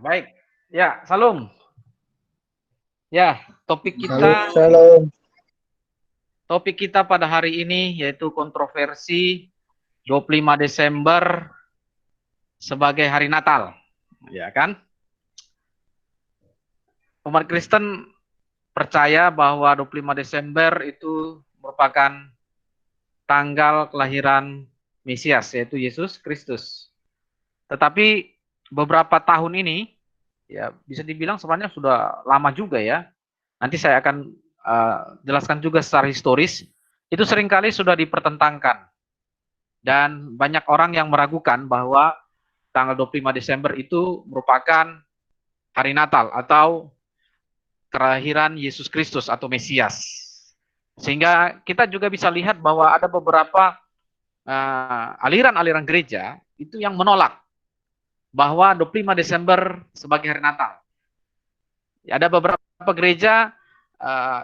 Baik. Ya, Salam. Ya, topik Halo, kita Shalom. topik kita pada hari ini yaitu kontroversi 25 Desember sebagai hari Natal. Ya kan? Umat Kristen percaya bahwa 25 Desember itu merupakan tanggal kelahiran Mesias yaitu Yesus Kristus. Tetapi beberapa tahun ini ya bisa dibilang sebenarnya sudah lama juga ya. Nanti saya akan jelaskan juga secara historis. Itu seringkali sudah dipertentangkan dan banyak orang yang meragukan bahwa tanggal 25 Desember itu merupakan hari Natal atau kelahiran Yesus Kristus atau Mesias. Sehingga kita juga bisa lihat bahwa ada beberapa aliran-aliran gereja itu yang menolak bahwa 25 Desember sebagai hari Natal. Ya, ada beberapa gereja,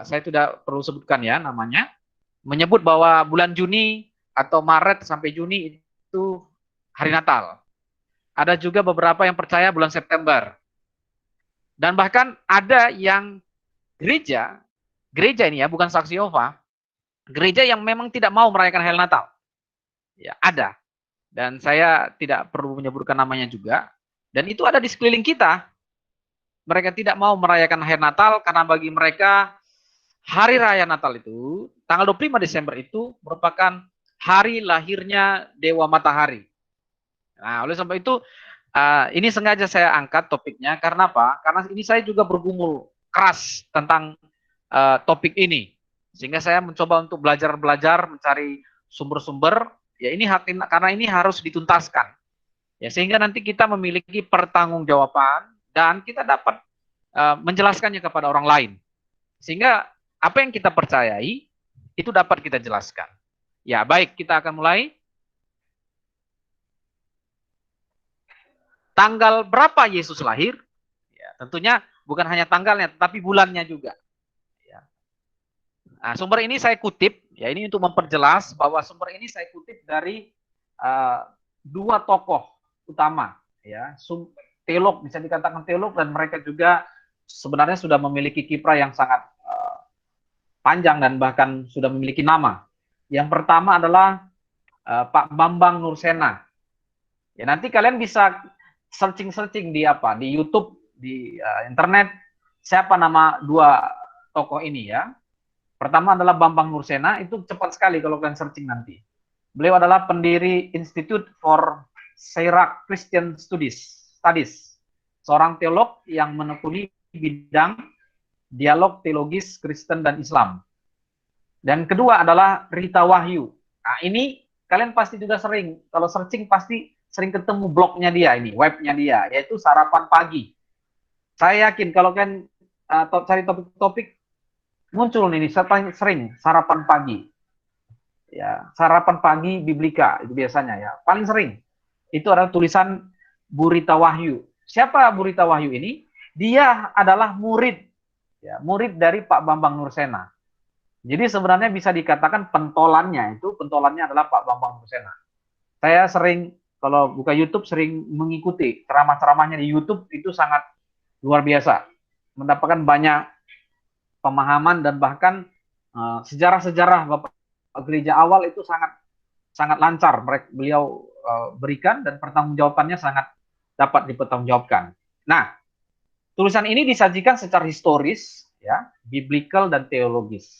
saya tidak perlu sebutkan ya namanya, menyebut bahwa bulan Juni atau Maret sampai Juni itu hari Natal. Ada juga beberapa yang percaya bulan September. Dan bahkan ada yang gereja, gereja ini ya, bukan saksi Yehova, gereja yang memang tidak mau merayakan hari Natal. Ya, ada. Dan saya tidak perlu menyebutkan namanya juga. Dan itu ada di sekeliling kita. Mereka tidak mau merayakan hari Natal karena bagi mereka hari raya Natal itu, tanggal 25 Desember itu merupakan hari lahirnya Dewa Matahari. Nah, oleh sebab itu, ini sengaja saya angkat topiknya, karena apa? Karena ini saya juga bergumul keras tentang topik ini. Sehingga saya mencoba untuk belajar-belajar, mencari sumber-sumber, ya ini karena ini harus dituntaskan. Ya, sehingga nanti kita memiliki pertanggungjawaban, dan kita dapat menjelaskannya kepada orang lain. Sehingga apa yang kita percayai itu dapat kita jelaskan. Ya, baik, kita akan mulai. Tanggal berapa Yesus lahir? Ya, tentunya bukan hanya tanggalnya, tetapi bulannya juga. Ya. Nah, sumber ini saya kutip, ya ini untuk memperjelas bahwa sumber ini saya kutip dari dua tokoh utama, ya, teolog, bisa dikatakan teolog, dan mereka juga sebenarnya sudah memiliki kiprah yang sangat panjang dan bahkan sudah memiliki nama. Yang pertama adalah Pak Bambang Nursena. Ya, nanti kalian bisa searching-searching di apa, di YouTube, di internet, siapa nama dua tokoh ini ya. Pertama adalah Bambang Nursena, itu cepat sekali kalau kalian searching nanti. Beliau adalah pendiri Institute for Sirach Christian Studies, seorang teolog yang menekuni bidang dialog teologis Kristen dan Islam. Dan kedua adalah Rita Wahyu. Nah, ini kalian pasti juga sering, kalau searching pasti sering ketemu blognya dia ini, webnya dia, yaitu Sarapan Pagi. Saya yakin kalau kalian cari topik-topik, muncul ini sering Sarapan Pagi. Ya, Sarapan Pagi Biblika itu biasanya ya, paling sering. Itu adalah tulisan Burita Wahyu. Siapa Burita Wahyu ini? Dia adalah murid, ya, murid dari Pak Bambang Nursena. Jadi sebenarnya bisa dikatakan pentolannya adalah Pak Bambang Nursena. Saya sering kalau buka YouTube sering mengikuti ceramah-ceramahnya di YouTube, itu sangat luar biasa. Mendapatkan banyak pemahaman dan bahkan sejarah-sejarah Bapak gereja awal itu sangat sangat lancar beliau berikan, dan pertanggungjawabannya sangat dapat dipertanggungjawabkan. Nah, tulisan ini disajikan secara historis, ya, biblical dan teologis.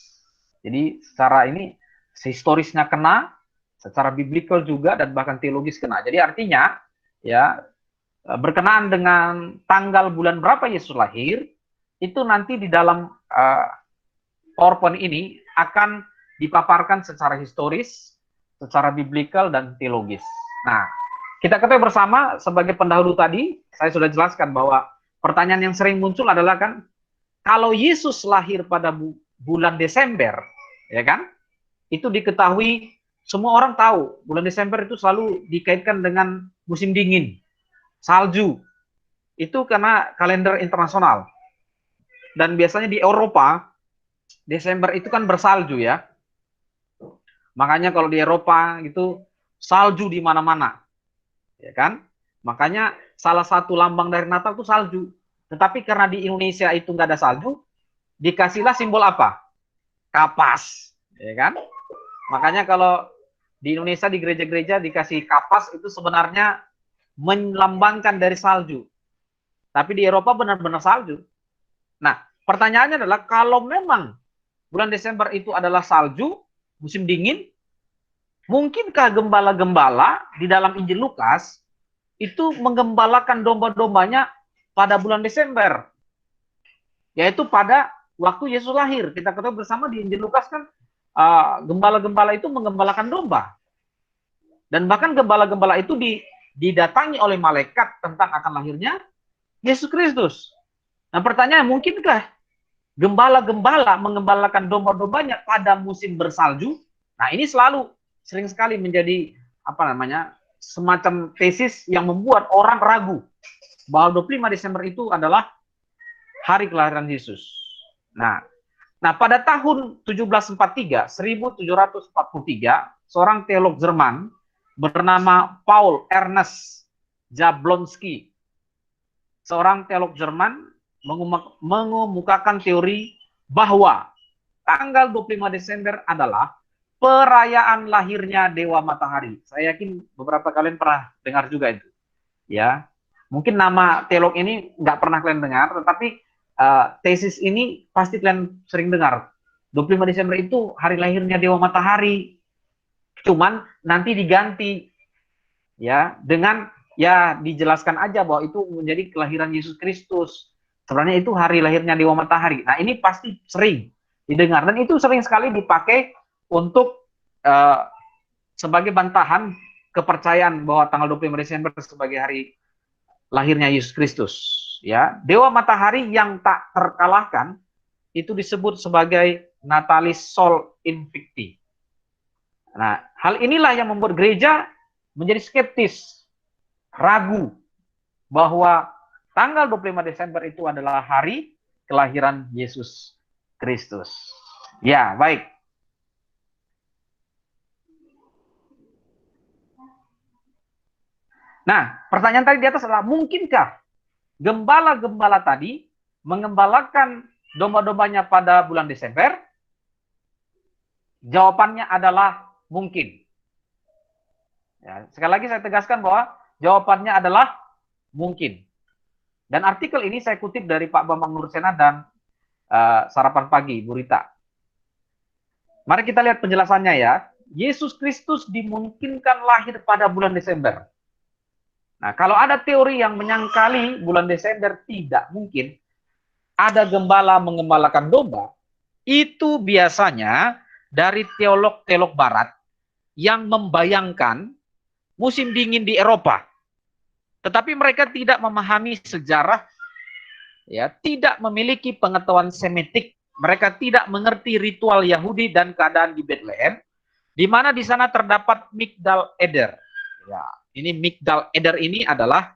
Jadi secara ini historisnya kena, secara biblical juga, dan bahkan teologis kena. Jadi artinya ya berkenaan dengan tanggal bulan berapa Yesus lahir, itu nanti di dalam PowerPoint ini akan dipaparkan secara historis, secara biblical dan teologis. Nah, kita ketahui bersama sebagai pendahulu tadi, saya sudah jelaskan bahwa pertanyaan yang sering muncul adalah kan, kalau Yesus lahir pada bulan Desember, ya kan? Itu diketahui, semua orang tahu bulan Desember itu selalu dikaitkan dengan musim dingin, salju. Itu karena kalender internasional. Dan biasanya di Eropa Desember itu kan bersalju ya. Makanya kalau di Eropa itu salju di mana-mana. Ya kan? Makanya salah satu lambang dari Natal itu salju. Tetapi karena di Indonesia itu nggak ada salju, dikasihlah simbol apa? Kapas, ya kan? Makanya kalau di Indonesia di gereja-gereja dikasih kapas itu sebenarnya melambangkan dari salju. Tapi di Eropa benar-benar salju. Nah, pertanyaannya adalah kalau memang bulan Desember itu adalah salju, musim dingin, mungkinkah gembala-gembala di dalam Injil Lukas itu menggembalakan domba-dombanya pada bulan Desember? Yaitu pada waktu Yesus lahir. Kita ketahui bersama di Injil Lukas kan gembala-gembala itu menggembalakan domba. Dan bahkan gembala-gembala itu didatangi oleh malaikat tentang akan lahirnya Yesus Kristus. Nah pertanyaannya, mungkinkah gembala-gembala mengembalakan domba-dombanya pada musim bersalju? Nah ini sering sekali menjadi semacam tesis yang membuat orang ragu bahwa 25 Desember itu adalah hari kelahiran Yesus. Nah pada tahun 1743, seorang teolog Jerman bernama Paul Ernst Jablonski, seorang teolog Jerman, mengemukakan teori bahwa tanggal 25 Desember adalah perayaan lahirnya Dewa Matahari. Saya yakin beberapa kalian pernah dengar juga itu. Ya, mungkin nama teolog ini nggak pernah kalian dengar, tetapi tesis ini pasti kalian sering dengar. 25 Desember itu hari lahirnya Dewa Matahari. Cuman nanti diganti ya dengan dijelaskan aja bahwa itu menjadi kelahiran Yesus Kristus. Sebenarnya itu hari lahirnya Dewa Matahari. Nah ini pasti sering didengar dan itu sering sekali dipakai untuk sebagai bantahan kepercayaan bahwa tanggal 25 Desember sebagai hari lahirnya Yesus Kristus. Ya, Dewa Matahari yang tak terkalahkan itu disebut sebagai Natalis Sol Invicti. Nah, hal inilah yang membuat gereja menjadi skeptis, ragu bahwa tanggal 25 Desember itu adalah hari kelahiran Yesus Kristus. Ya, baik. Nah, pertanyaan tadi di atas adalah, mungkinkah gembala-gembala tadi mengembalakan domba-dombanya pada bulan Desember? Jawabannya adalah mungkin. Ya, sekali lagi saya tegaskan bahwa jawabannya adalah mungkin. Dan artikel ini saya kutip dari Pak Bambang Nursena dan Sarapan Pagi, Bu Rita. Mari kita lihat penjelasannya ya. Yesus Kristus dimungkinkan lahir pada bulan Desember. Nah, kalau ada teori yang menyangkali bulan Desember tidak mungkin ada gembala mengembalakan domba, itu biasanya dari teolog-teolog barat yang membayangkan musim dingin di Eropa. Tetapi mereka tidak memahami sejarah, ya, tidak memiliki pengetahuan Semitik, mereka tidak mengerti ritual Yahudi dan keadaan di Bethlehem, di mana di sana terdapat Migdal Eder. Ya, ini Migdal Eder ini adalah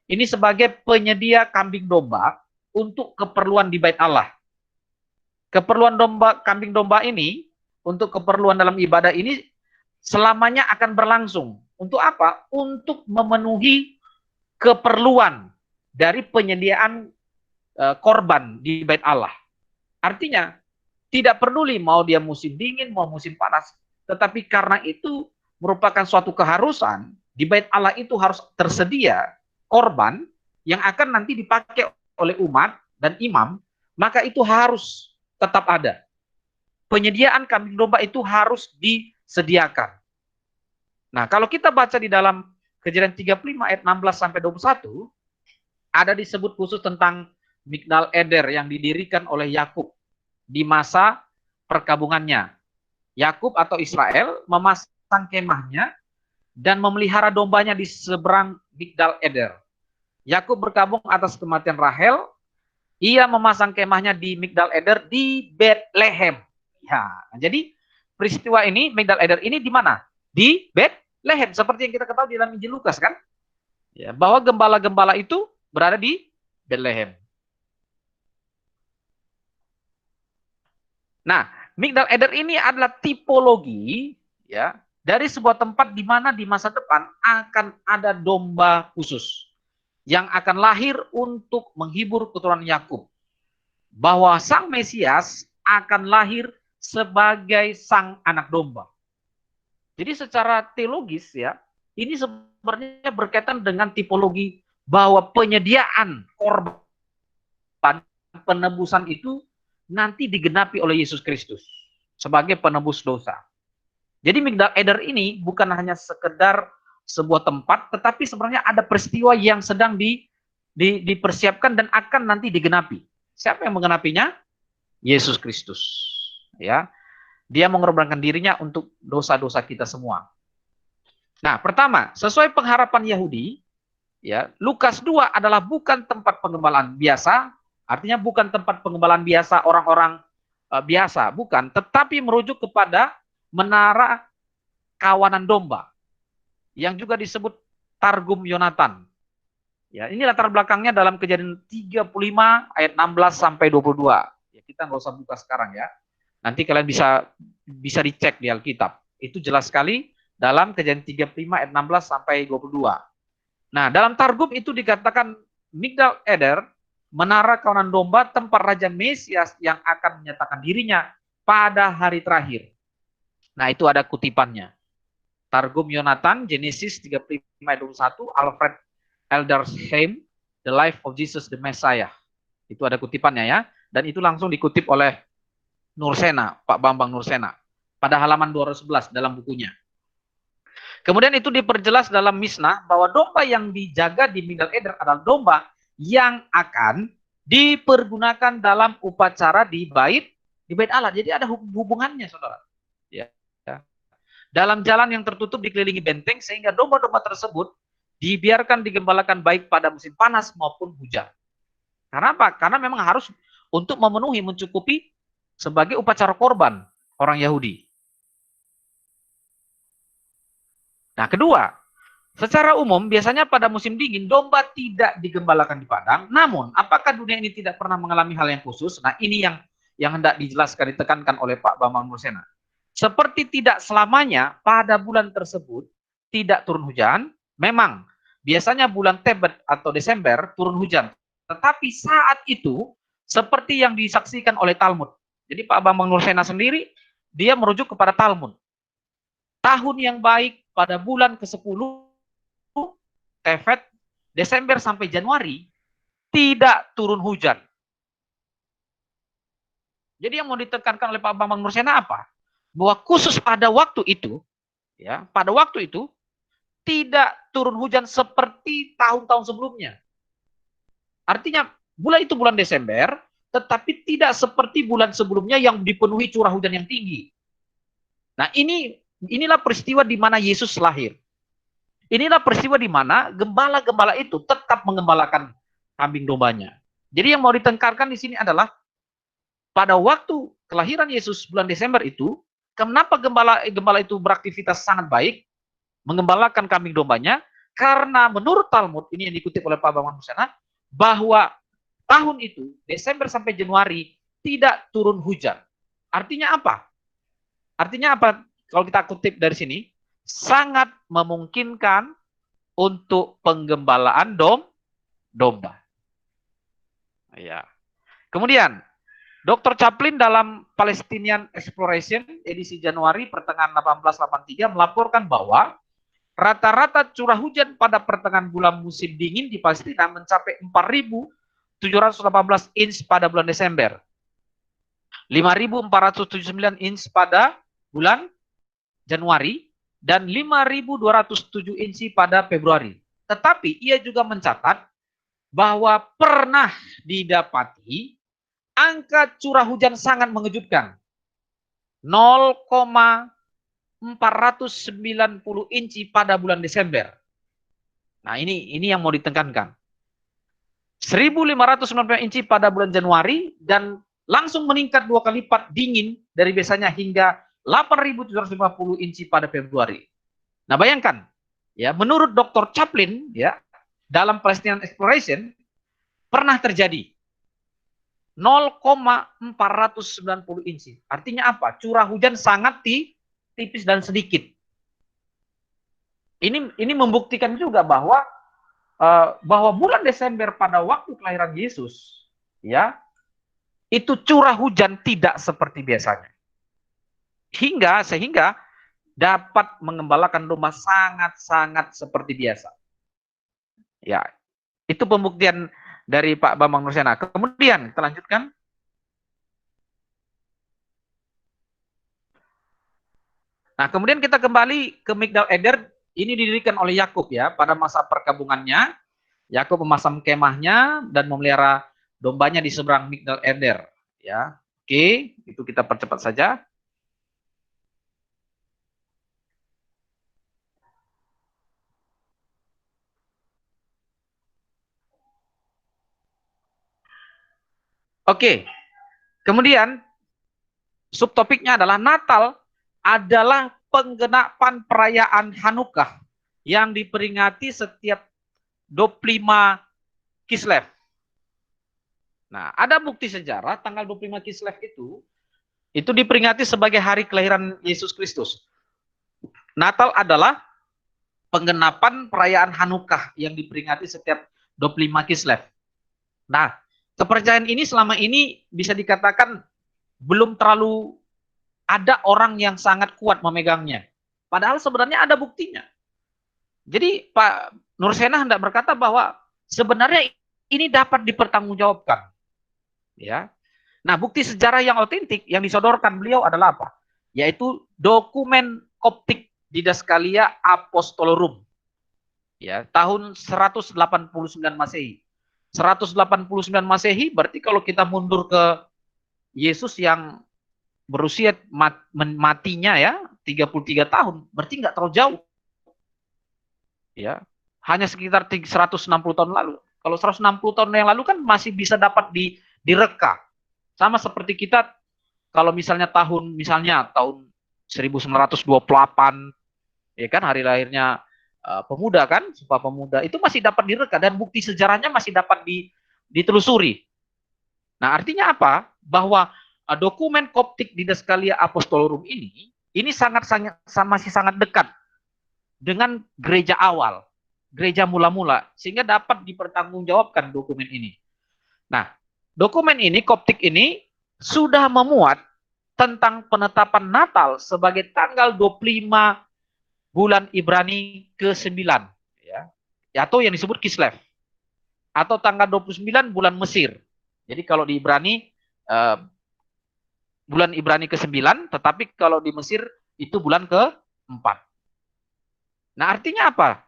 ini sebagai penyedia kambing domba untuk keperluan di Bait Allah. Keperluan kambing domba ini untuk keperluan dalam ibadah ini selamanya akan berlangsung. Untuk apa? Untuk memenuhi keperluan dari penyediaan korban di Bait Allah. Artinya tidak peduli mau dia musim dingin mau musim panas, tetapi karena itu merupakan suatu keharusan di Bait Allah itu harus tersedia korban yang akan nanti dipakai oleh umat dan imam, maka itu harus tetap ada. Penyediaan kambing domba itu harus disediakan. Nah, kalau kita baca di dalam Kejadian 35 ayat 16 sampai 21, ada disebut khusus tentang Migdal Eder yang didirikan oleh Yakub di masa perkabungannya. Yakub atau Israel memasang kemahnya dan memelihara dombanya di seberang Migdal Eder. Yakub berkabung atas kematian Rahel. Ia memasang kemahnya di Migdal Eder di Bethlehem. Ya, jadi peristiwa ini Migdal Eder ini di mana? Di Bethlehem, seperti yang kita ketahui di dalam Injil Lukas kan? Ya, bahwa gembala-gembala itu berada di Bethlehem. Nah, Migdal Eder ini adalah tipologi ya dari sebuah tempat di mana di masa depan akan ada domba khusus yang akan lahir untuk menghibur keturunan Yakub. Bahwa sang Mesias akan lahir sebagai sang anak domba. Jadi secara teologis ya, ini sebenarnya berkaitan dengan tipologi bahwa penyediaan korban penebusan itu nanti digenapi oleh Yesus Kristus sebagai penebus dosa. Jadi Migdal Eder ini bukan hanya sekedar sebuah tempat, tetapi sebenarnya ada peristiwa yang sedang dipersiapkan dan akan nanti digenapi. Siapa yang menggenapinya? Yesus Kristus. Ya, Dia mengorbankan dirinya untuk dosa-dosa kita semua. Nah, pertama, sesuai pengharapan Yahudi, ya, Lukas 2 adalah bukan tempat pengembalaan biasa, artinya bukan tempat pengembalaan biasa orang-orang biasa, bukan, tetapi merujuk kepada menara kawanan domba yang juga disebut Targum Yonatan. Ya, ini latar belakangnya dalam Kejadian 35 ayat 16 sampai 22. Ya, kita nggak usah buka sekarang ya. Nanti kalian bisa dicek di Alkitab. Itu jelas sekali dalam Kejadian 35 ayat 16 sampai 22. Nah, dalam Targum itu dikatakan Migdal Eder, menara kawanan domba, tempat Raja Mesias yang akan menyatakan dirinya pada hari terakhir. Nah, itu ada kutipannya. Targum Yonatan, Genesis 35 ayat 21, Alfred Eldersheim, The Life of Jesus the Messiah. Itu ada kutipannya ya. Dan itu langsung dikutip oleh Nursena, Pak Bambang Nursena, pada halaman 211 dalam bukunya. Kemudian itu diperjelas dalam Misnah bahwa domba yang dijaga di Migdal Eder adalah domba yang akan dipergunakan dalam upacara di bait Allah. Jadi ada hubungannya, saudara. Ya. Dalam jalan yang tertutup dikelilingi benteng, sehingga domba-domba tersebut dibiarkan digembalakan baik pada musim panas maupun hujan. Karena apa? Karena memang harus untuk memenuhi, mencukupi sebagai upacara korban orang Yahudi. Nah, kedua, secara umum biasanya pada musim dingin domba tidak digembalakan di padang. Namun, apakah dunia ini tidak pernah mengalami hal yang khusus? Nah, ini yang hendak dijelaskan, ditekankan oleh Pak Bambang Nursena. Seperti tidak selamanya pada bulan tersebut tidak turun hujan. Memang biasanya bulan Tebet atau Desember turun hujan. Tetapi saat itu seperti yang disaksikan oleh Talmud. Jadi Pak Bambang Nursena sendiri dia merujuk kepada Talmud. Tahun yang baik pada bulan ke-10 Tebet, Desember sampai Januari tidak turun hujan. Jadi yang mau ditekankan oleh Pak Bambang Nursena apa? Bahwa khusus pada waktu itu, ya, pada waktu itu tidak turun hujan seperti tahun-tahun sebelumnya. Artinya bulan itu bulan Desember, tetapi tidak seperti bulan sebelumnya yang dipenuhi curah hujan yang tinggi. Nah, inilah peristiwa di mana Yesus lahir. Inilah peristiwa di mana gembala-gembala itu tetap mengembalakan kambing dombanya. Jadi yang mau ditekankan di sini adalah pada waktu kelahiran Yesus bulan Desember itu, kenapa gembala itu beraktivitas sangat baik, mengembalakan kambing dombanya? Karena menurut Talmud, ini yang dikutip oleh Pak Bambang Nursena, bahwa tahun itu, Desember sampai Januari, tidak turun hujan. Artinya apa? Artinya apa? Kalau kita kutip dari sini, sangat memungkinkan untuk penggembalaan domba. Ya. Kemudian, Dr. Chaplin dalam Palestinian Exploration edisi Januari pertengahan 1883 melaporkan bahwa rata-rata curah hujan pada pertengahan bulan musim dingin di Palestina mencapai 4.718 inch pada bulan Desember, 5.479 inch pada bulan Januari, dan 5.207 inch pada Februari. Tetapi ia juga mencatat bahwa pernah didapati angka curah hujan sangat mengejutkan. 0,490 inci pada bulan Desember. Nah, ini yang mau ditekankan. 1.590 inci pada bulan Januari dan langsung meningkat 2 kali lipat dingin dari biasanya hingga 8.750 inci pada Februari. Nah, bayangkan ya, menurut Dr. Chaplin ya, dalam Palestinian Exploration pernah terjadi 0,490 inci. Artinya apa? Curah hujan sangat tipis dan sedikit. Ini membuktikan juga bahwa bulan Desember pada waktu kelahiran Yesus, ya, itu curah hujan tidak seperti biasanya. Sehingga dapat mengembalakan domba sangat-sangat seperti biasa. Ya, itu pembuktian dari Pak Bambang Nursena. Kemudian kita lanjutkan. Nah, kemudian kita kembali ke Migdal Eder. Ini didirikan oleh Yakub ya pada masa perkabungannya. Yakub memasang kemahnya dan memelihara dombanya di seberang Migdal Eder. Ya, oke, itu kita percepat saja. Oke, kemudian subtopiknya adalah Natal adalah penggenapan perayaan Hanukkah yang diperingati setiap 25 Kislev. Nah, ada bukti sejarah tanggal 25 Kislev itu diperingati sebagai hari kelahiran Yesus Kristus. Natal adalah penggenapan perayaan Hanukkah yang diperingati setiap 25 Kislev. Nah, kepercayaan ini selama ini bisa dikatakan belum terlalu ada orang yang sangat kuat memegangnya. Padahal sebenarnya ada buktinya. Jadi Pak Nursena hendak berkata bahwa sebenarnya ini dapat dipertanggungjawabkan. Ya. Nah, bukti sejarah yang otentik yang disodorkan beliau adalah apa? Yaitu dokumen Koptik Didaskalia Apostolorum. Ya, tahun 189 Masehi. 189 Masehi berarti kalau kita mundur ke Yesus yang berusia matinya ya 33 tahun, berarti nggak terlalu jauh. Ya, hanya sekitar 160 tahun lalu. Kalau 160 tahun yang lalu kan masih bisa dapat direka. Sama seperti kita kalau misalnya tahun 1928 ya kan hari lahirnya pemuda kan, Sumpah Pemuda itu masih dapat direka dan bukti sejarahnya masih dapat ditelusuri. Nah, artinya apa? Bahwa dokumen Koptik Didaskalia Apostolorum ini masih sangat dekat dengan gereja awal, gereja mula-mula, sehingga dapat dipertanggungjawabkan dokumen ini. Nah, dokumen ini, Koptik ini, sudah memuat tentang penetapan Natal sebagai tanggal 25 bulan Ibrani ke-9, ya, atau yang disebut Kislev, atau tanggal 29 bulan Mesir. Jadi kalau di Ibrani, bulan Ibrani ke-9, tetapi kalau di Mesir itu bulan ke-4. Nah, artinya apa?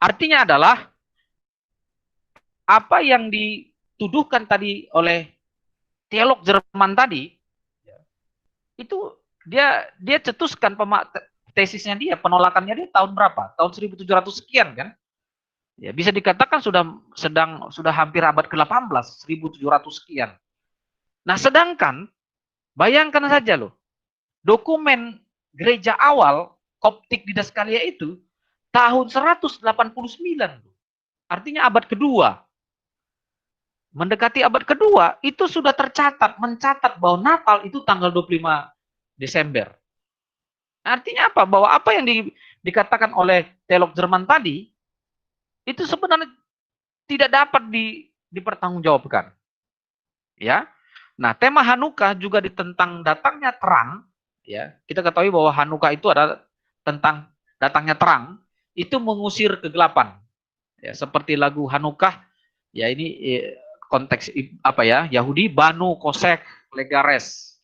Artinya adalah apa yang dituduhkan tadi oleh teolog Jerman tadi, itu dia cetuskan tesisnya dia, penolakannya dia tahun berapa? Tahun 1700 sekian kan? Ya, bisa dikatakan sudah hampir abad ke-18, 1700 sekian. Nah, sedangkan bayangkan saja loh, dokumen gereja awal Koptik Didaskalia itu tahun 189. Artinya abad kedua. Mendekati abad kedua, itu sudah mencatat bahwa Natal itu tanggal 25 Desember. Artinya apa? Bahwa apa yang dikatakan oleh teolog Jerman tadi, itu sebenarnya tidak dapat dipertanggungjawabkan. Ya. Nah, tema Hanukkah juga ditentang datangnya terang. Ya, kita ketahui bahwa Hanukkah itu adalah tentang datangnya terang, itu mengusir kegelapan. Ya, seperti lagu Hanukkah, ya ini konteks apa ya? Yahudi, Banu Kosek Legares.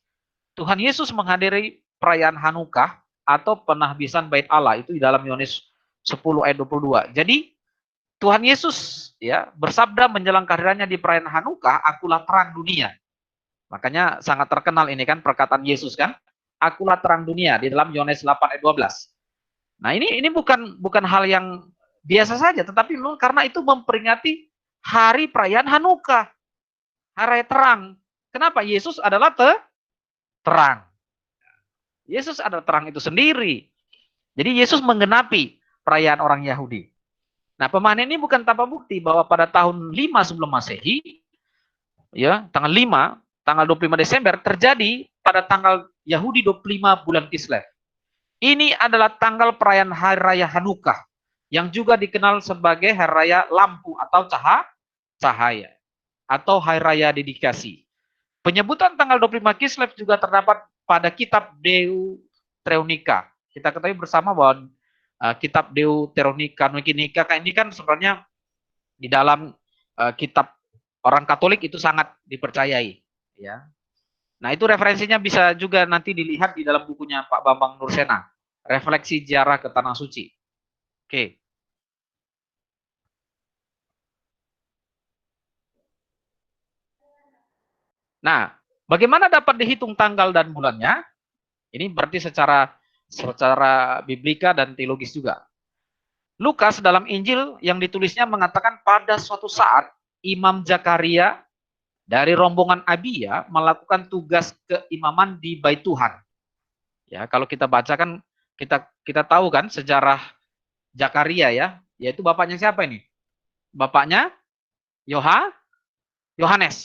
Tuhan Yesus menghadiri perayaan Hanukkah atau penahbisan Bait Allah itu di dalam Yohanes 10 ayat 22. Jadi Tuhan Yesus ya bersabda menjelang kehadirannya di perayaan Hanukkah, akulah terang dunia. Makanya sangat terkenal ini kan perkataan Yesus kan, akulah terang dunia di dalam Yohanes 8 ayat 12. Nah, ini bukan hal yang biasa saja, tetapi karena itu memperingati hari perayaan Hanukkah, hari terang. Kenapa? Yesus adalah terang. Yesus adalah terang itu sendiri. Jadi Yesus menggenapi perayaan orang Yahudi. Nah, pemahaman ini bukan tanpa bukti bahwa pada tahun 5 sebelum Masehi, ya, tanggal 25 Desember terjadi pada tanggal Yahudi 25 bulan Kislev. Ini adalah tanggal perayaan Hari Raya Hanukkah, yang juga dikenal sebagai Hari Raya Lampu atau Cahaya, atau Hari Raya Dedikasi. Penyebutan tanggal 25 Kislev juga terdapat pada kitab Deuteronika. Kita ketahui bersama bahwa kitab Deuteronika ini kan sebenarnya di dalam kitab orang Katolik itu sangat dipercayai, ya. Nah, itu referensinya bisa juga nanti dilihat di dalam bukunya Pak Bambang Nursena, Refleksi Ziarah ke Tanah Suci. Oke. Nah, bagaimana dapat dihitung tanggal dan bulannya? Ini berarti secara biblika dan teologis juga. Lukas dalam Injil yang ditulisnya mengatakan pada suatu saat Imam Zakaria dari rombongan Abia melakukan tugas keimaman di Bait Tuhan. Ya, kalau kita baca kan kita tahu kan sejarah Zakaria ya, yaitu bapaknya siapa ini? Bapaknya Yohanes.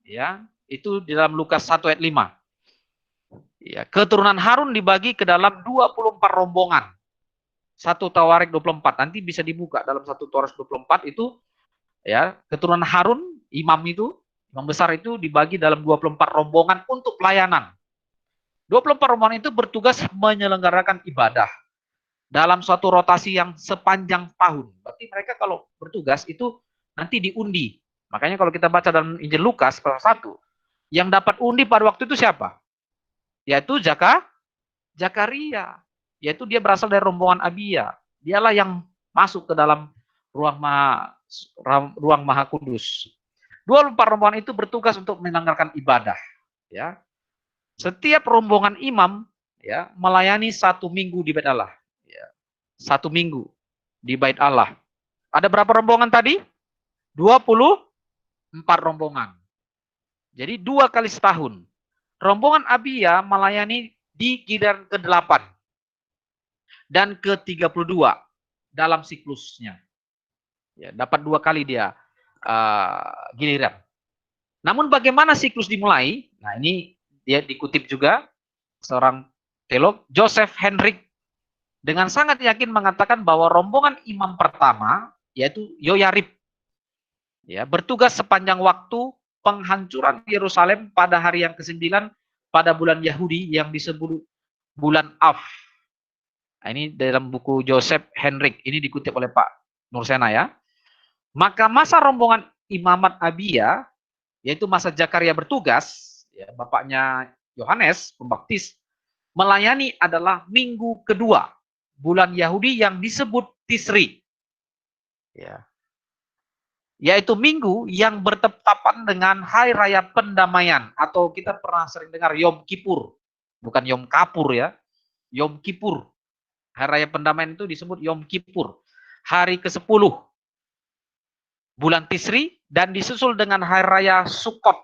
Ya, itu di dalam Lukas 1 ayat 5. Ya, keturunan Harun dibagi ke dalam 24 rombongan. Satu Tawarik 24. Nanti bisa dibuka dalam satu Tawarik 24 itu ya, keturunan Harun, imam besar itu dibagi dalam 24 rombongan untuk pelayanan. 24 rombongan itu bertugas menyelenggarakan ibadah dalam suatu rotasi yang sepanjang tahun. Berarti mereka kalau bertugas itu nanti diundi. Makanya kalau kita baca dalam Injil Lukas pasal 1, yang dapat undi pada waktu itu siapa? Yaitu Zakaria. Yaitu dia berasal dari rombongan Abia. Dialah yang masuk ke dalam ruang maha kudus. 24 rombongan itu bertugas untuk menyelenggarakan ibadah. Ya, setiap rombongan imam ya melayani 1 minggu di bait Allah. Ya, 1 minggu di bait Allah. Ada berapa rombongan tadi? 24 rombongan. Jadi 2 kali setahun. Rombongan Abia melayani di giliran ke-8 dan ke-32 dalam siklusnya. Ya, dapat 2 kali dia giliran. Namun bagaimana siklus dimulai? Nah, ini dia dikutip juga seorang teolog, Joseph Henrik, dengan sangat yakin mengatakan bahwa rombongan imam pertama, yaitu Yoyarib, ya, bertugas sepanjang waktu penghancuran Yerusalem pada hari yang ke-9 pada bulan Yahudi yang disebut bulan Av. Nah, ini dalam buku Joseph Henrik, ini dikutip oleh Pak Nursena ya. Maka masa rombongan imamat Abia, yaitu masa Zakaria bertugas, ya, bapaknya Yohanes Pembaptis, melayani adalah minggu kedua bulan Yahudi yang disebut Tisri. Ya. Yaitu minggu yang bertepatan dengan Hari Raya Pendamaian, atau kita pernah sering dengar Yom Kippur. Bukan Yom Kapur ya, Yom Kippur. Hari Raya Pendamaian itu disebut Yom Kippur. Hari ke-10 bulan Tisri dan disusul dengan Hari Raya Sukkot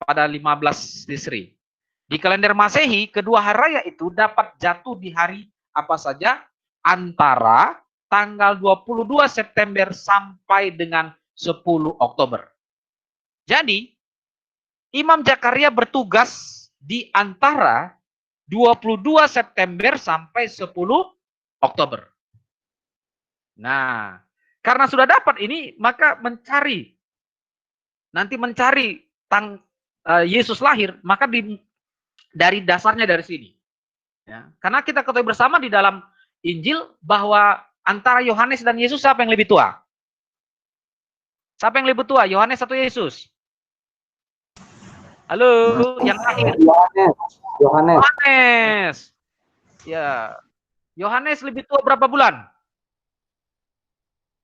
pada 15 Tisri. Di kalender Masehi, kedua hari raya itu dapat jatuh di hari apa saja antara tanggal 22 September sampai dengan 10 Oktober. Jadi, Imam Zakaria bertugas di antara 22 September sampai 10 Oktober. Nah, karena sudah dapat ini, maka mencari Yesus lahir, maka dari dasarnya dari sini. Ya, karena kita ketahui bersama di dalam Injil bahwa antara Yohanes dan Yesus siapa yang lebih tua? Siapa yang lebih tua, Yohanes atau Yesus? Halo, yang lahir. Yohanes. Ya, Yohanes lebih tua berapa bulan?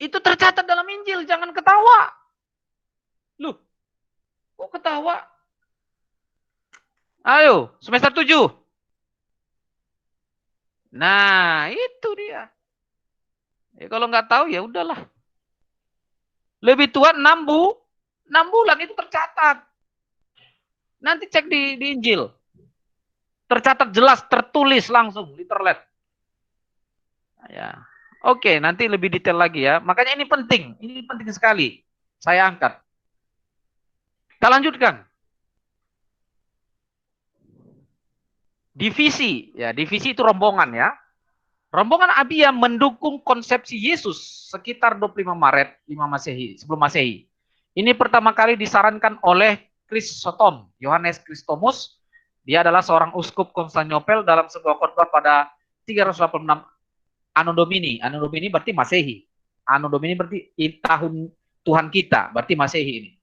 Itu tercatat dalam Injil, jangan ketawa. Loh, kok ketawa? Ayo, semester 7. Nah, itu dia. Ya, kalau nggak tahu ya udahlah. Lebih tua 6 bulan itu tercatat. Nanti cek di Injil. Tercatat jelas, tertulis langsung, literally. Ya. Oke, nanti lebih detail lagi ya. Makanya ini penting sekali. Saya angkat. Kita lanjutkan. divisi, ya divisi itu rombongan ya. Rombongan Abia mendukung konsepsi Yesus sekitar 25 Maret 5 Masehi, sebelum Masehi. Ini pertama kali disarankan oleh Krisoton, Yohanes Kristomus. Dia adalah seorang uskup Konstantinopel dalam sebuah khotbah pada 386 Anno Domini. Anno Domini berarti Masehi. Anno Domini berarti tahun Tuhan kita, berarti Masehi ini.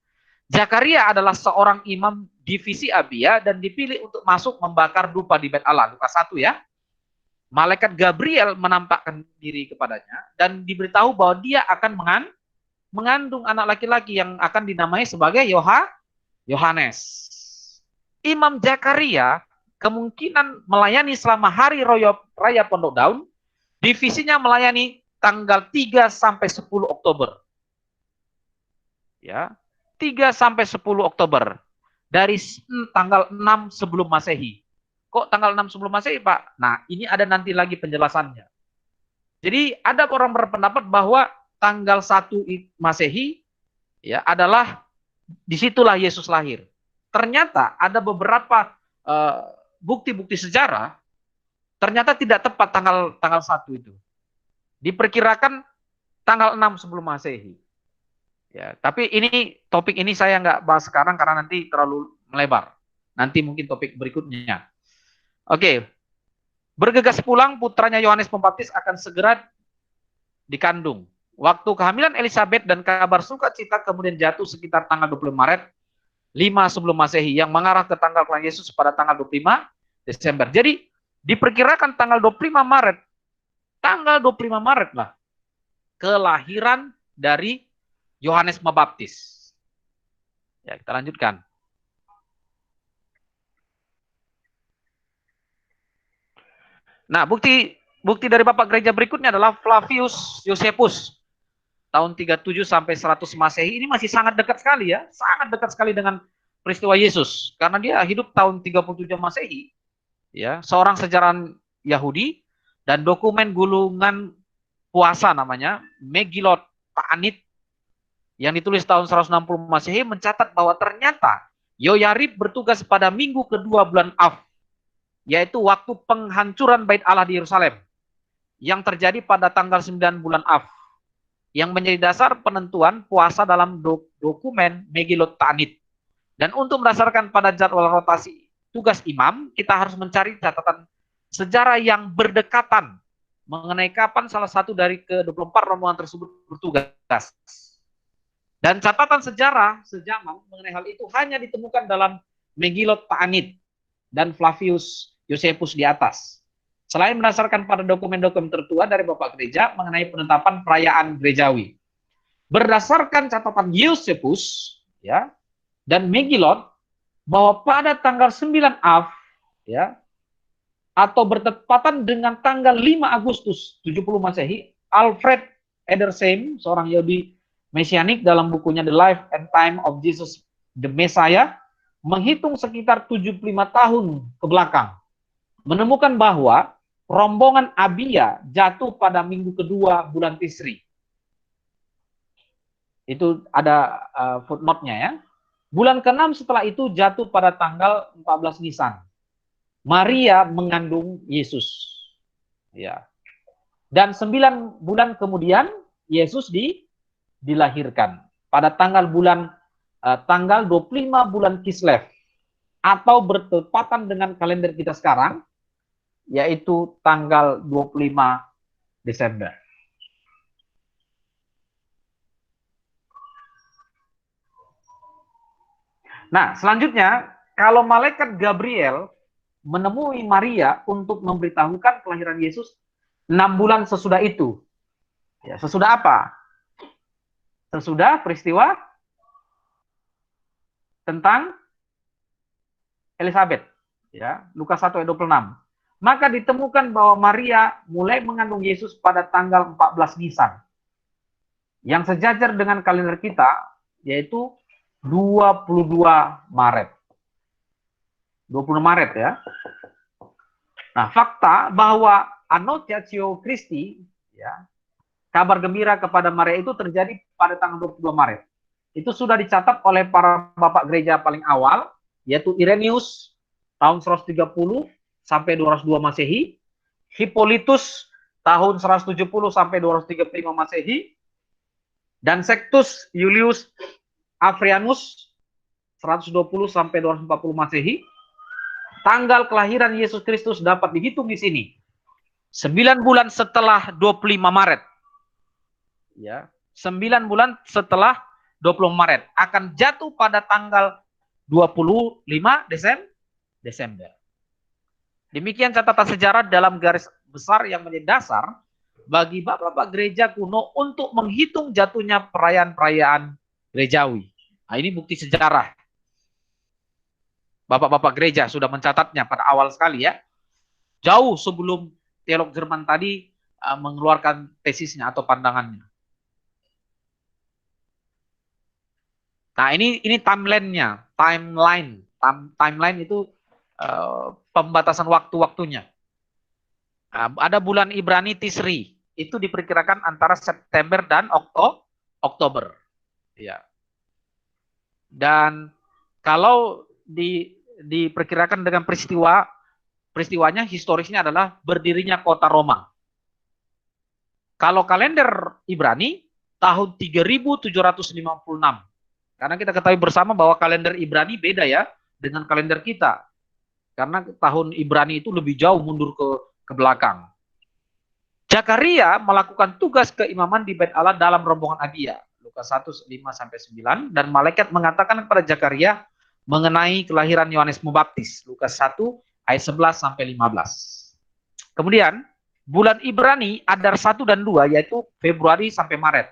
Zakaria adalah seorang imam divisi Abia dan dipilih untuk masuk membakar dupa di Bait Allah. Lukas 1 ya. Malaikat Gabriel menampakkan diri kepadanya dan diberitahu bahwa dia akan mengandung anak laki-laki yang akan dinamai sebagai Yohanes. Imam Zakaria kemungkinan melayani selama hari raya Pondok Daun, divisinya melayani tanggal 3 sampai 10 Oktober. Ya, 3 sampai 10 Oktober. Dari tanggal 6 sebelum Masehi. Kok tanggal 6 sebelum Masehi, Pak? Nah, ini ada nanti lagi penjelasannya. Jadi ada orang berpendapat bahwa tanggal 1 Masehi ya adalah disitulah Yesus lahir. Ternyata ada beberapa bukti-bukti sejarah ternyata tidak tepat tanggal 1 itu. Diperkirakan tanggal 6 sebelum Masehi. Ya, tapi topik ini saya nggak bahas sekarang karena nanti terlalu melebar. Nanti mungkin topik berikutnya. Oke. Bergegas pulang, putranya Yohanes Pembaptis akan segera dikandung. Waktu kehamilan Elizabeth dan kabar sukacita kemudian jatuh sekitar tanggal 25 Maret 5 sebelum Masehi yang mengarah ke tanggal kelahiran Yesus pada tanggal 25 Desember. Jadi diperkirakan tanggal 25 Maret lah kelahiran dari Yohanes Pembaptis. Ya, kita lanjutkan. Nah, bukti dari Bapak Gereja berikutnya adalah Flavius Josephus tahun 37 sampai 100 Masehi. Ini masih sangat dekat sekali ya, sangat dekat sekali dengan peristiwa Yesus karena dia hidup tahun 37 Masehi. Ya, seorang sejarawan Yahudi dan dokumen gulungan puasa namanya Megillot Ta'anit yang ditulis tahun 160 Masehi mencatat bahwa ternyata Yoyarib bertugas pada minggu kedua bulan Av, yaitu waktu penghancuran Bait Allah di Yerusalem yang terjadi pada tanggal 9 bulan Av, yang menjadi dasar penentuan puasa dalam dokumen Megillot Ta'anit. Dan untuk berdasarkan pada jadwal rotasi tugas imam, kita harus mencari catatan sejarah yang berdekatan mengenai kapan salah satu dari ke-24 rombongan tersebut bertugas. Dan catatan sejarah sejaman mengenai hal itu hanya ditemukan dalam Megillot Ta'anit dan Flavius Josephus di atas. Selain berdasarkan pada dokumen-dokumen tertua dari Bapak Gereja mengenai penetapan perayaan gerejawi. Berdasarkan catatan Josephus ya, dan Megillot bahwa pada tanggal 9 Av ya, atau bertepatan dengan tanggal 5 Agustus 70 Masehi, Alfred Edersheim, seorang Yahudi Mesianik dalam bukunya The Life and Time of Jesus the Messiah, menghitung sekitar 75 tahun ke belakang, menemukan bahwa rombongan Abia jatuh pada minggu kedua bulan Tisri. Itu ada footnote-nya ya. Bulan ke-6 setelah itu jatuh pada tanggal 14 Nisan. Maria mengandung Yesus. Ya. Dan 9 bulan kemudian Yesus dilahirkan pada tanggal 25 bulan Kislev atau bertepatan dengan kalender kita sekarang yaitu tanggal 25 Desember. Nah, selanjutnya kalau malaikat Gabriel menemui Maria untuk memberitahukan kelahiran Yesus 6 bulan sesudah itu. Ya, sesudah apa? Sesudah peristiwa tentang Elizabeth, ya, Lukas 1 ayat 26. Maka ditemukan bahwa Maria mulai mengandung Yesus pada tanggal 14 Nisan. Yang sejajar dengan kalender kita yaitu 22 Maret. 20 Maret ya. Nah, fakta bahwa Annunciatio Christi ya, kabar gembira kepada Maria itu terjadi pada tanggal 22 Maret. Itu sudah dicatat oleh para bapak gereja paling awal, yaitu Irenaeus tahun 130 sampai 202 Masehi, Hippolytus tahun 170 sampai 235 Masehi, dan Sextus Iulius Afrianus 120 sampai 240 Masehi. Tanggal kelahiran Yesus Kristus dapat dihitung di sini. 9 bulan setelah 25 Maret. Ya, 9 bulan setelah 20 Maret akan jatuh pada tanggal 25 Desember. Demikian catatan sejarah dalam garis besar yang menjadi dasar bagi bapak-bapak gereja kuno untuk menghitung jatuhnya perayaan-perayaan gerejawi. Nah, ini bukti sejarah. Bapak-bapak gereja sudah mencatatnya pada awal sekali ya. Jauh sebelum teolog Jerman tadi mengeluarkan tesisnya atau pandangannya. Nah, ini timeline-nya, timeline itu pembatasan waktu-waktunya. Nah, ada bulan Ibrani Tisri, itu diperkirakan antara September dan Oktober. Ya. Dan kalau diperkirakan dengan peristiwanya historisnya adalah berdirinya kota Roma. Kalau kalender Ibrani tahun 3756. Karena kita ketahui bersama bahwa kalender Ibrani beda ya dengan kalender kita. Karena tahun Ibrani itu lebih jauh mundur ke belakang. Zakaria melakukan tugas keimaman di Bait Allah dalam rombongan Abia. Lukas 1, 5-9. Dan malaikat mengatakan kepada Zakaria mengenai kelahiran Yohanes Pembaptis. Lukas 1 ayat 11-15. Kemudian bulan Ibrani Adar 1 dan 2 yaitu Februari sampai Maret.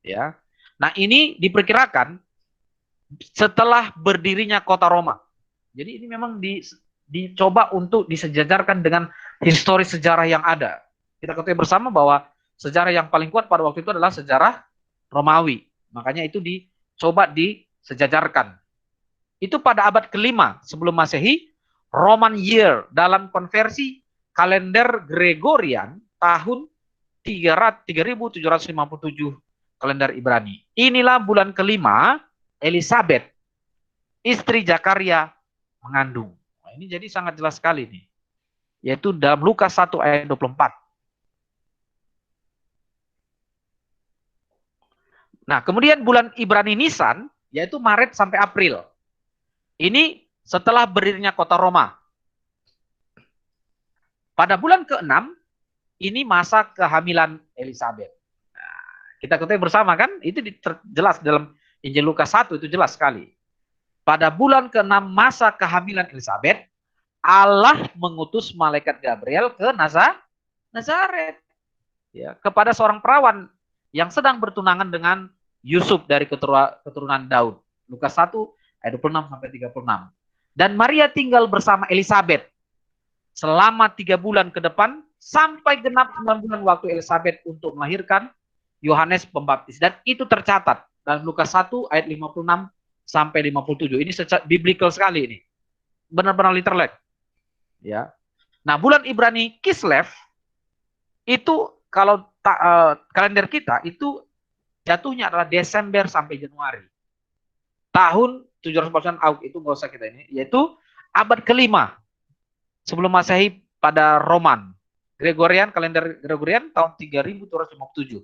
Ya. Nah, ini diperkirakan setelah berdirinya kota Roma. Jadi ini memang dicoba untuk disejajarkan dengan historis sejarah yang ada. Kita ketahui bersama bahwa sejarah yang paling kuat pada waktu itu adalah sejarah Romawi. Makanya itu dicoba disejajarkan. Itu pada abad kelima sebelum Masehi, Roman year dalam konversi kalender Gregorian tahun 3757 kalender Ibrani. Inilah bulan kelima Elizabeth, istri Zakaria, mengandung. Nah, ini jadi sangat jelas sekali nih. Yaitu dalam Lukas 1 ayat 24. Nah, kemudian bulan Ibrani Nisan, yaitu Maret sampai April. Ini setelah berdirinya kota Roma. Pada bulan ke-6, ini masa kehamilan Elizabeth. Nah, kita ketahui bersama kan, itu jelas dalam Injil Lukas 1, itu jelas sekali. Pada bulan ke-6 masa kehamilan Elizabeth, Allah mengutus malaikat Gabriel ke Nazaret. Ya, kepada seorang perawan yang sedang bertunangan dengan Yusuf dari keturunan Daud. Lukas 1 ayat 26-36. Dan Maria tinggal bersama Elizabeth selama 3 bulan ke depan sampai genap 9 bulan waktu Elizabeth untuk melahirkan Yohanes Pembaptis. Dan itu tercatat dalam Lukas 1 ayat 56 sampai 57. Ini secara biblical sekali ini. Benar-benar literal. Ya. Nah, bulan Ibrani Kislev itu kalau kalender kita itu jatuhnya adalah Desember sampai Januari. Tahun 749 Auk itu nggak usah kita ini, yaitu abad kelima sebelum Masehi pada Roman. Gregorian, kalender Gregorian tahun 3257.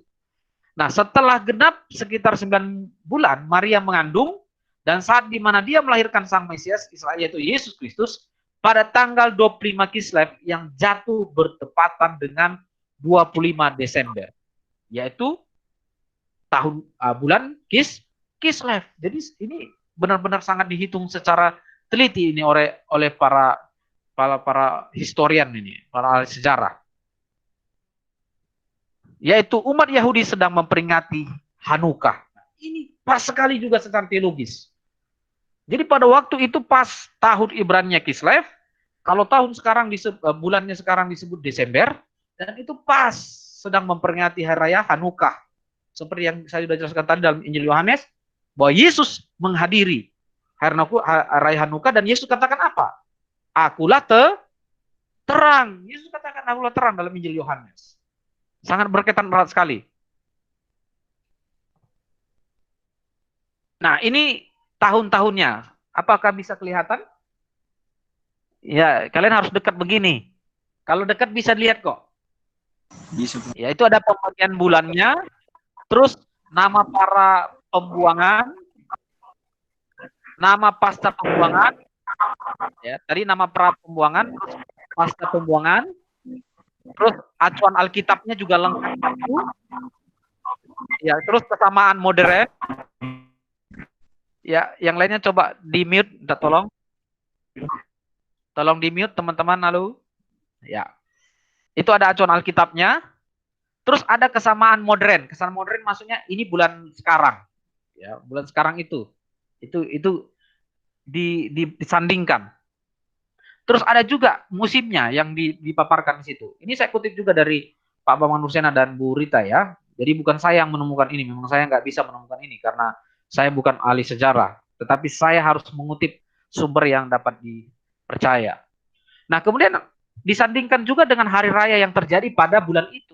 Nah, setelah genap sekitar 9 bulan, Maria mengandung, dan saat di mana dia melahirkan Sang Mesias, yaitu Yesus Kristus, pada tanggal 25 Kislev yang jatuh bertepatan dengan 25 Desember. Yaitu tahun bulan Kislev. Jadi ini benar-benar sangat dihitung secara teliti ini oleh para historian ini, para ahli sejarah. Yaitu umat Yahudi sedang memperingati Hanukkah. Ini pas sekali juga secara teologis. Jadi pada waktu itu pas tahun Ibrani Kislev, kalau tahun sekarang bulannya sekarang disebut Desember, dan itu pas sedang memperingati hari raya Hanukkah. Seperti yang saya sudah jelaskan tadi dalam Injil Yohanes, bahwa Yesus menghadiri hari raya Hanukkah, dan Yesus katakan apa? Akulah terang. Yesus katakan akulah terang dalam Injil Yohanes. Sangat berkaitan erat sekali. Nah, ini tahun-tahunnya. Apakah bisa kelihatan? Ya, kalian harus dekat begini. Kalau dekat bisa dilihat kok. Bisa. Ya, itu ada pembagian bulannya, terus nama para pembuangan, nama pasca pembuangan, ya, tadi nama para pembuangan, terus pasca pembuangan, terus acuan Alkitabnya juga lengkap itu. Ya, terus kesamaan modern. Ya, yang lainnya coba di mute, minta tolong. Tolong di mute teman-teman, halo. Ya. Itu ada acuan Alkitabnya. Terus ada kesamaan modern. Kesamaan modern maksudnya ini bulan sekarang. Ya, bulan sekarang itu. Itu disandingkan. Terus ada juga musimnya yang dipaparkan di situ. Ini saya kutip juga dari Pak Bambang Nursena dan Bu Rita ya. Jadi bukan saya yang menemukan ini, memang saya nggak bisa menemukan ini karena saya bukan ahli sejarah. Tetapi saya harus mengutip sumber yang dapat dipercaya. Nah kemudian disandingkan juga dengan hari raya yang terjadi pada bulan itu.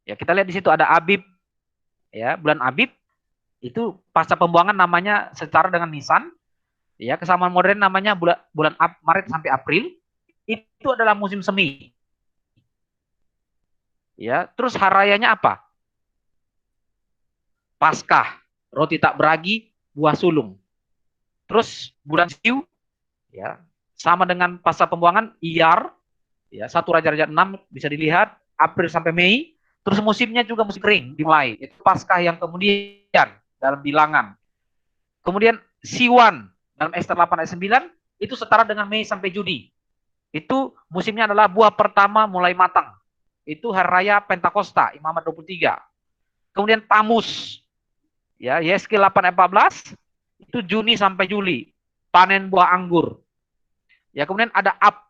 Ya kita lihat di situ ada Abib, ya bulan Abib itu pasca pembuangan namanya secara dengan Nisan. Ya, kesamaan modern namanya bulan Maret sampai April. Itu adalah musim semi. Ya, terus harayanya apa? Paskah, roti tak beragi, buah sulung. Terus bulan Siu, ya, sama dengan pasca pembuangan Iyar, ya, 1 Raja-Raja 6 bisa dilihat April sampai Mei. Terus musimnya juga musim kering dimulai. Itu Paskah yang kemudian dalam bilangan. Kemudian Siwan dalam Ester 8 ayat 9 itu setara dengan Mei sampai Juni. Itu musimnya adalah buah pertama mulai matang. Itu hari raya Pentakosta, Imamat 23. Kemudian Tamus, ya, Yeskil 8 ayat 14, itu Juni sampai Juli, panen buah anggur. Ya, kemudian ada Ab,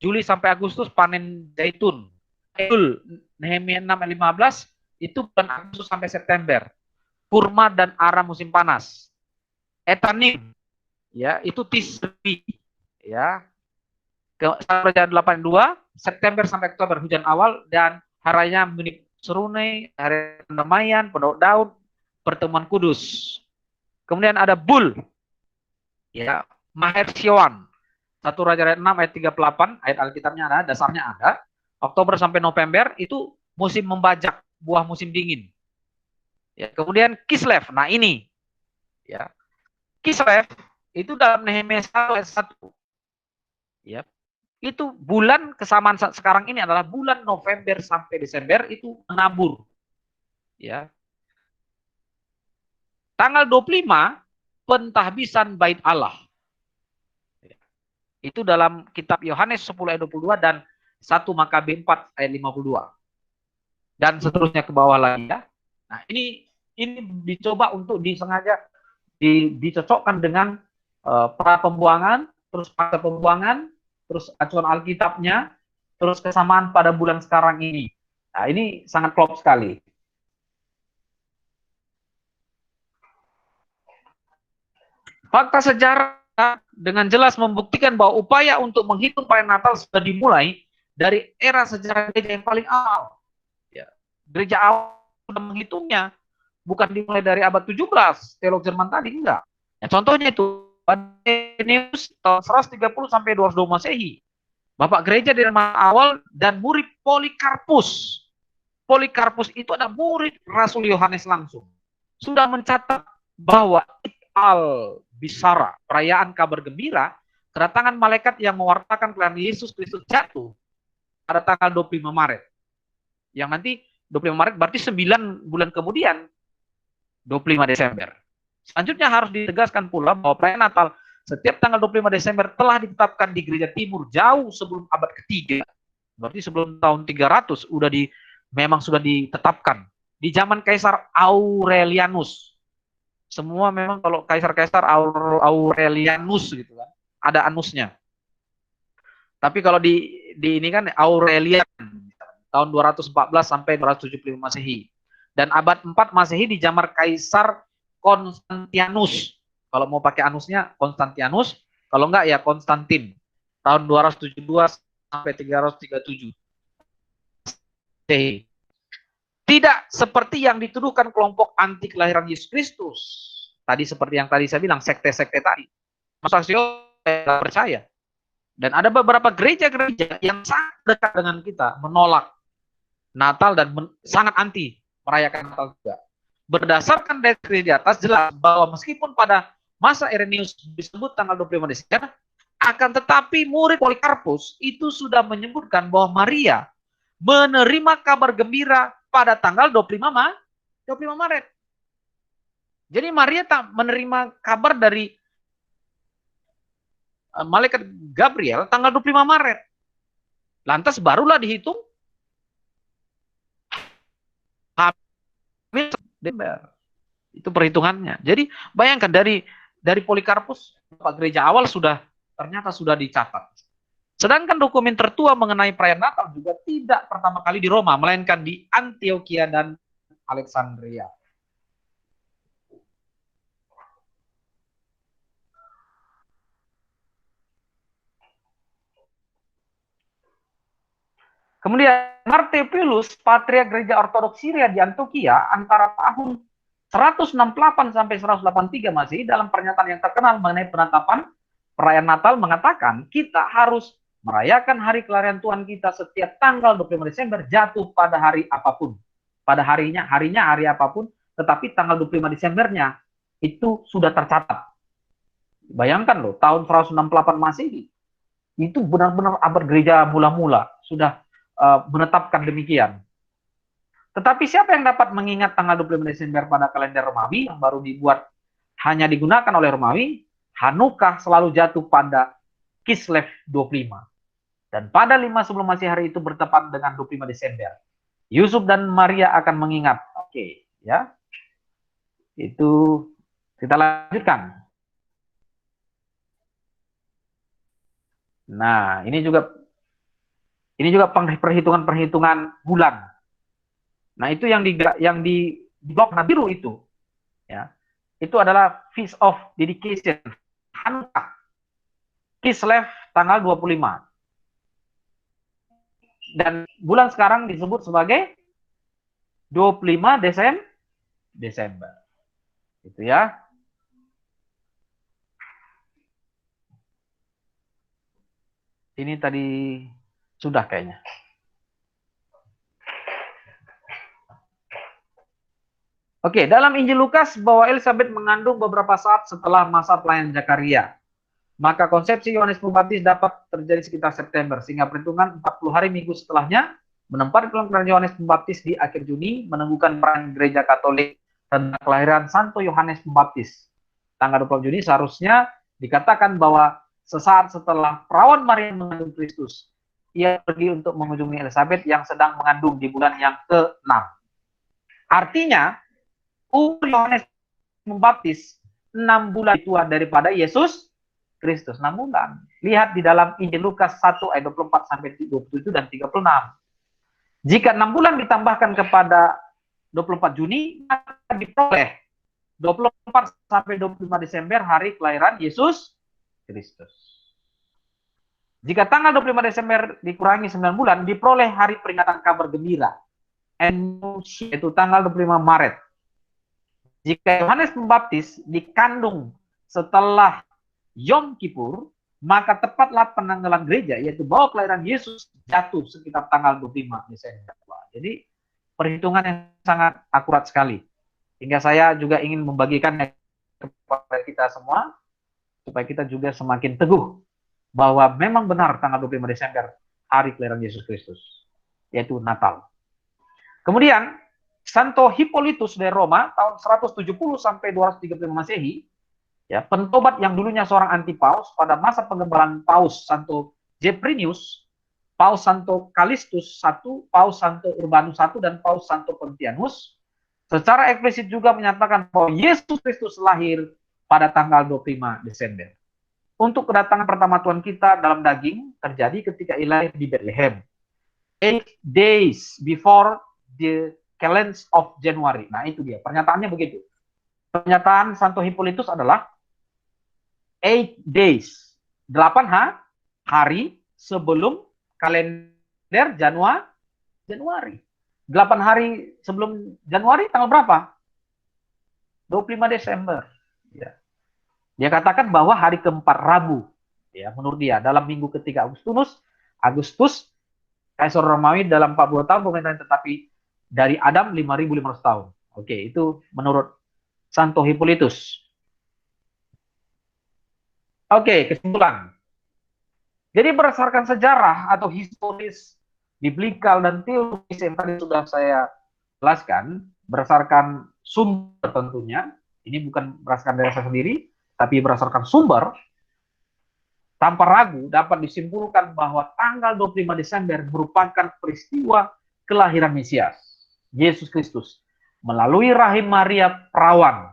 Juli sampai Agustus panen zaitun. Elul, Nehemia 6 ayat 15, itu bulan Agustus sampai September. Kurma dan ara musim panas. Etanim, ya, itu Tisri, ya, Raja 82 September sampai Oktober hujan awal dan haranya menip serunai, hari pendamaian, pendok daun, pertemuan kudus. Kemudian ada Bul, ya, Maher Sion, 1 Raja 6 ayat 38, ayat Alkitabnya ada, dasarnya ada. Oktober sampai November itu musim membajak, buah musim dingin. Ya, kemudian Kislev, nah ini, ya, Kislev itu dalam Nehemia 1 ayat 1. Ya, itu bulan kesamaan sekarang ini adalah bulan November sampai Desember itu menabur. Ya. Tanggal 25 pentahbisan bait Allah. Itu dalam kitab Yohanes 10 ayat 22 dan 1 Makabe 4 ayat 52. Dan seterusnya ke bawah lagi ya. Nah, ini dicoba untuk disengaja dicocokkan dengan pra pembuangan, terus pasca pembuangan, terus acuan Alkitabnya, terus kesamaan pada bulan sekarang ini. Nah, ini sangat klop sekali. Fakta sejarah dengan jelas membuktikan bahwa upaya untuk menghitung perayaan Natal sudah dimulai dari era sejarah gereja yang paling awal. Ya. Gereja awal sudah menghitungnya, bukan dimulai dari abad 17, teolog Jerman tadi, enggak. Ya, contohnya itu, News tahun 130 sampai 202 Masehi. Bapak gereja dari awal dan murid Polikarpus. Polikarpus itu adalah murid Rasul Yohanes langsung. Sudah mencatat bahwa al bisara, perayaan kabar gembira, kedatangan malaikat yang mewartakan kelahiran Yesus Kristus jatuh pada tanggal 25 Maret. Yang nanti 25 Maret berarti 9 bulan kemudian 25 Desember. Selanjutnya harus ditegaskan pula bahwa perayaan Natal setiap tanggal 25 Desember telah ditetapkan di gereja timur jauh sebelum abad ketiga. Berarti sebelum tahun 300 memang sudah ditetapkan. Di zaman Kaisar Aurelianus. Semua memang kalau Kaisar-Kaisar Aurelianus gitu kan. Ada anusnya. Tapi kalau di ini kan Aurelian tahun 214 sampai 275 Masehi. Dan abad 4 Masehi di zaman Kaisar Konstantianus. Kalau mau pakai anusnya Konstantianus, kalau enggak ya Konstantin. Tahun 272 sampai 337. Tidak seperti yang dituduhkan kelompok anti kelahiran Yesus Kristus. Tadi seperti yang tadi saya bilang, sekte-sekte tadi. Masa tidak percaya. Dan ada beberapa gereja-gereja yang sangat dekat dengan kita, menolak Natal dan sangat anti merayakan Natal juga. Berdasarkan dari di atas jelas bahwa meskipun pada masa Irenaeus disebut tanggal 25 Desember, akan tetapi murid Polikarpus itu sudah menyebutkan bahwa Maria menerima kabar gembira pada tanggal 25 Maret. Jadi Maria tak menerima kabar dari malaikat Gabriel tanggal 25 Maret. Lantas barulah dihitung Desember. Itu perhitungannya. Jadi bayangkan dari Polikarpus, Pak gereja awal ternyata sudah dicatat. Sedangkan dokumen tertua mengenai perayaan Natal juga tidak pertama kali di Roma, melainkan di Antioquia dan Alexandria. Kemudian Martepilus, patriark gereja ortodoks Syria di Antioquia antara tahun 168 sampai 183 Masehi dalam pernyataan yang terkenal mengenai penetapan perayaan Natal mengatakan kita harus merayakan hari kelahiran Tuhan kita setiap tanggal 25 Desember jatuh pada hari apapun. Pada harinya hari apapun, tetapi tanggal 25 Desembernya itu sudah tercatat. Bayangkan loh, tahun 168 Masehi itu benar-benar abad gereja mula-mula sudah menetapkan demikian. Tetapi siapa yang dapat mengingat tanggal 25 Desember pada kalender Romawi yang baru dibuat hanya digunakan oleh Romawi? Hanukkah selalu jatuh pada Kislev 25. Dan pada 5 sebelum Masehi hari itu bertepatan dengan 25 Desember. Yusuf dan Maria akan mengingat. Oke, ya. Itu kita lanjutkan. Nah, ini juga perhitungan bulan. Nah, itu yang di blok biru itu, ya. Itu adalah Feast of Dedication, Hanukkah, Kislev tanggal 25. Dan bulan sekarang disebut sebagai 25 Desember. Itu ya. Ini tadi sudah kayaknya. Oke, dalam Injil Lukas bahwa Elizabeth mengandung beberapa saat setelah masa pelayanan Zakaria. Maka konsepsi Yohanes Pembaptis dapat terjadi sekitar September, sehingga perhitungan 40 hari minggu setelahnya menempati kelahiran Yohanes Pembaptis di akhir Juni, menunggukan peran gereja Katolik tentang kelahiran Santo Yohanes Pembaptis. Tanggal 20 Juni seharusnya dikatakan bahwa sesaat setelah perawan Maria mengandung Kristus, ia pergi untuk mengunjungi Elizabeth yang sedang mengandung di bulan yang ke-6. Artinya, Yohanes Pembaptis 6 bulan tua daripada Yesus Kristus, 6 bulan. Lihat di dalam Injil Lukas 1 ayat 24 sampai 27 dan 36. Jika 6 bulan ditambahkan kepada 24 Juni, maka diperoleh 24 sampai 25 Desember hari kelahiran Yesus Kristus. Jika tanggal 25 Desember dikurangi 9 bulan, diperoleh hari peringatan kabar gembira, yaitu tanggal 25 Maret. Jika Yohanes Pembaptis dikandung setelah Yom Kippur, maka tepatlah penanggalan gereja, yaitu bahwa kelahiran Yesus jatuh sekitar tanggal 25 Desember. Jadi perhitungan yang sangat akurat sekali. Hingga saya juga ingin membagikan kepada kita semua, supaya kita juga semakin teguh bahwa memang benar tanggal 25 Desember hari kelahiran Yesus Kristus, yaitu Natal. Kemudian Santo Hippolytus dari Roma tahun 170 sampai 235 Masehi, ya, pentobat yang dulunya seorang anti-paus pada masa pengembalaan Paus Santo Geprinius, Paus Santo Callistus I, Paus Santo Urbanus I, dan Paus Santo Pontianus, secara eksplisit juga menyatakan bahwa Yesus Kristus lahir pada tanggal 25 Desember. Untuk kedatangan pertama Tuhan kita dalam daging terjadi ketika ia lahir di Bethlehem, 8 days before the calendar of January. Nah, itu dia. Pernyataannya begitu. Pernyataan Santo Hippolytus adalah 8 days, 8 hari sebelum kalender Januari. 8 hari sebelum Januari tanggal berapa? 25 Desember. Ya. Dia katakan bahwa hari keempat Rabu. Ya, menurut dia dalam minggu ketiga Agustus Kaisar Romawi dalam 40 tahun pemerintahan, tetapi dari Adam 5.500 tahun. Oke, itu menurut Santo Hippolytus. Oke, kesimpulan. Jadi berdasarkan sejarah atau historis, biblikal dan teologis yang tadi sudah saya jelaskan, berdasarkan sumber tentunya, ini bukan berdasarkan dari saya sendiri, tapi berdasarkan sumber, tanpa ragu dapat disimpulkan bahwa tanggal 25 Desember merupakan peristiwa kelahiran Mesias, Yesus Kristus, melalui rahim Maria perawan.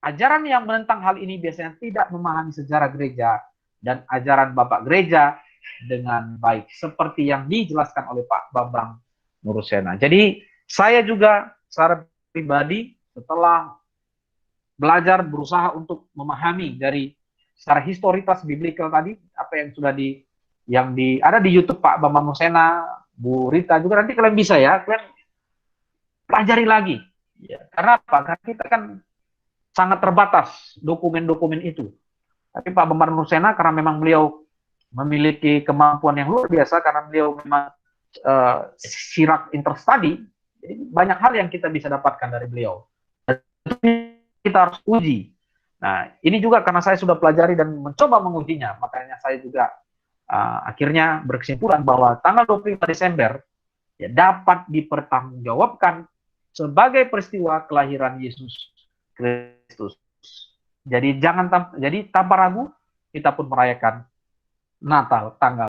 Ajaran yang menentang hal ini biasanya tidak memahami sejarah gereja dan ajaran Bapak Gereja dengan baik, seperti yang dijelaskan oleh Pak Bambang Nurusena. Jadi saya juga secara pribadi setelah belajar berusaha untuk memahami dari secara historitas biblikal tadi apa yang sudah ada di YouTube Pak Bambang Nurusena, Bu Rita juga, nanti kalian bisa ya, kalian pelajari lagi. Ya, karena apa? Karena kita kan sangat terbatas dokumen-dokumen itu. Tapi Pak Bambang Nurusena karena memang beliau memiliki kemampuan yang luar biasa, karena beliau memang sirak interstudy, jadi banyak hal yang kita bisa dapatkan dari beliau. Dan kita harus uji. Nah, ini juga karena saya sudah pelajari dan mencoba mengujinya, makanya saya juga akhirnya berkesimpulan bahwa tanggal 25 Desember ya, dapat dipertanggungjawabkan sebagai peristiwa kelahiran Yesus Kristus. Jadi tanpa ragu kita pun merayakan Natal tanggal